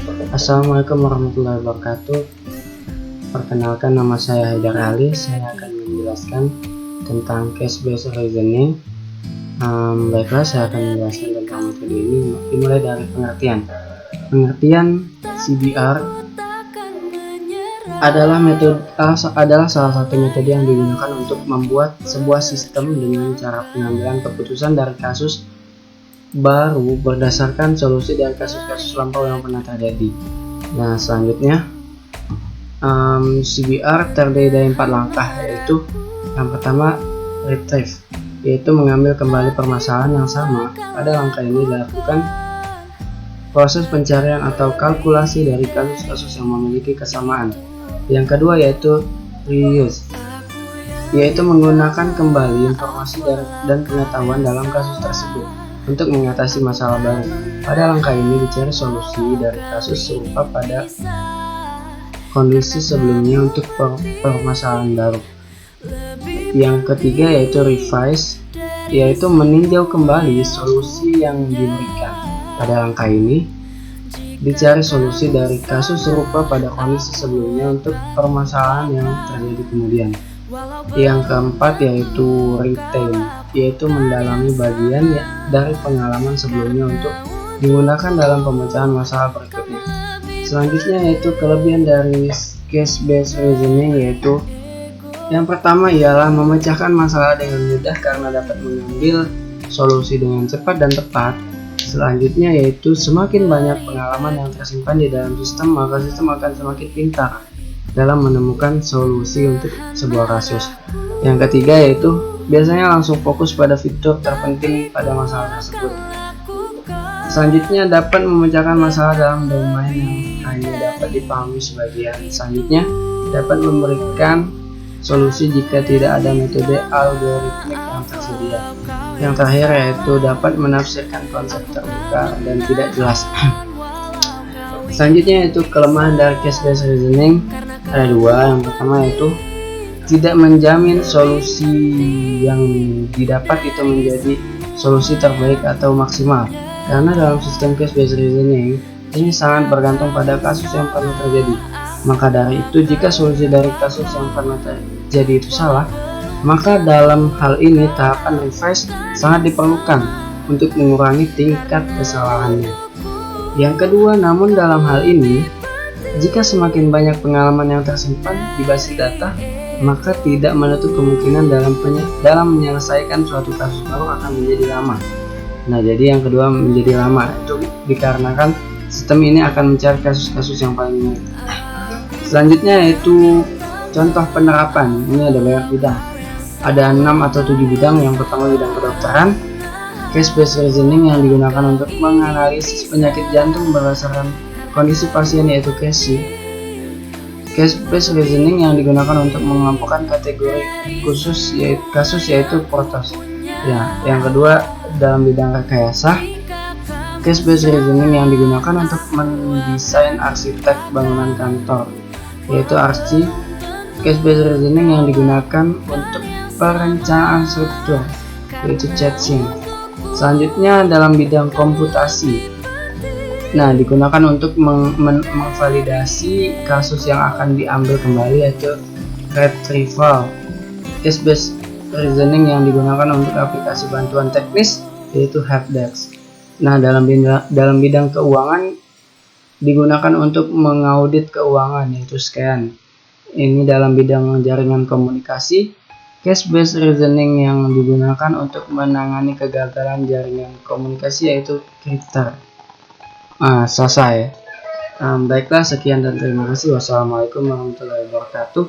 Assalamualaikum warahmatullahi wabarakatuh. Perkenalkan, nama saya Haidar Ali. Saya akan menjelaskan tentang case based reasoning. Baiklah, saya akan menjelaskan tentang metode ini. Dimulai dari pengertian. Pengertian CBR adalah salah satu metode yang digunakan untuk membuat sebuah sistem dengan cara pengambilan keputusan dari kasus baru berdasarkan solusi dari kasus-kasus lampau yang pernah terjadi. Nah, selanjutnya CBR terdiri dari 4 langkah, yaitu yang pertama retrieve, yaitu mengambil kembali permasalahan yang sama. Pada langkah ini dilakukan proses pencarian atau kalkulasi dari kasus-kasus yang memiliki kesamaan. Yang kedua yaitu reuse, yaitu menggunakan kembali informasi dan pengetahuan dalam kasus tersebut untuk mengatasi masalah baru. Pada langkah ini dicari solusi dari kasus serupa pada kondisi sebelumnya untuk permasalahan baru. Yang ketiga yaitu revise, yaitu meninjau kembali solusi yang diberikan. Pada langkah ini dicari solusi dari kasus serupa pada kondisi sebelumnya untuk permasalahan yang terjadi kemudian. Yang keempat yaitu retain, yaitu mendalami bagian dari pengalaman sebelumnya untuk digunakan dalam pemecahan masalah berikutnya. Selanjutnya yaitu kelebihan dari case based reasoning, yaitu yang pertama ialah memecahkan masalah dengan mudah karena dapat mengambil solusi dengan cepat dan tepat. Selanjutnya yaitu semakin banyak pengalaman yang tersimpan di dalam sistem, maka sistem akan semakin pintar dalam menemukan solusi untuk sebuah kasus. Yang ketiga yaitu biasanya langsung fokus pada fitur terpenting pada masalah tersebut. Selanjutnya dapat memecahkan masalah dalam domain yang hanya dapat dipahami sebagian. Selanjutnya dapat memberikan solusi jika tidak ada metode algoritmik yang tersedia. Yang terakhir yaitu dapat menafsirkan konsep terbuka dan tidak jelas. Selanjutnya yaitu kelemahan dari case based reasoning. Ada dua. Yang pertama yaitu tidak menjamin solusi yang didapat itu menjadi solusi terbaik atau maksimal, karena dalam sistem case based reasoning ini sangat bergantung pada kasus yang pernah terjadi. Maka dari itu, jika solusi dari kasus yang pernah terjadi itu salah, maka dalam hal ini tahapan revise sangat diperlukan untuk mengurangi tingkat kesalahannya. Yang kedua, namun dalam hal ini, jika semakin banyak pengalaman yang tersimpan di basis data, maka tidak menutup kemungkinan dalam menyelesaikan suatu kasus baru akan menjadi lama. Nah, jadi yang kedua menjadi lama itu dikarenakan sistem ini akan mencari kasus-kasus yang paling mirip. Selanjutnya yaitu contoh penerapan. Ini ada banyak bidang. Ada 6 atau 7 bidang. Yang pertama bidang kedokteran. Case based reasoning yang digunakan untuk menganalisis penyakit jantung berdasarkan kondisi pasien yaitu CASI. Case based reasoning yang digunakan untuk mengelompokkan kategori khusus kasus yaitu protos. Ya, yang kedua dalam bidang rekayasa, case based reasoning yang digunakan untuk mendesain arsitek bangunan kantor yaitu arsi. Case based reasoning yang digunakan untuk perencanaan struktur yaitu caching. Selanjutnya dalam bidang komputasi, nah digunakan untuk memvalidasi kasus yang akan diambil kembali yaitu retrieval. Case based reasoning yang digunakan untuk aplikasi bantuan teknis yaitu helpdesk. Nah, dalam bidang keuangan digunakan untuk mengaudit keuangan yaitu scan. Ini dalam bidang jaringan komunikasi, case based reasoning yang digunakan untuk menangani kegagalan jaringan komunikasi yaitu crypter. Selesai. Baiklah, sekian dan terima kasih. Wassalamualaikum warahmatullahi wabarakatuh.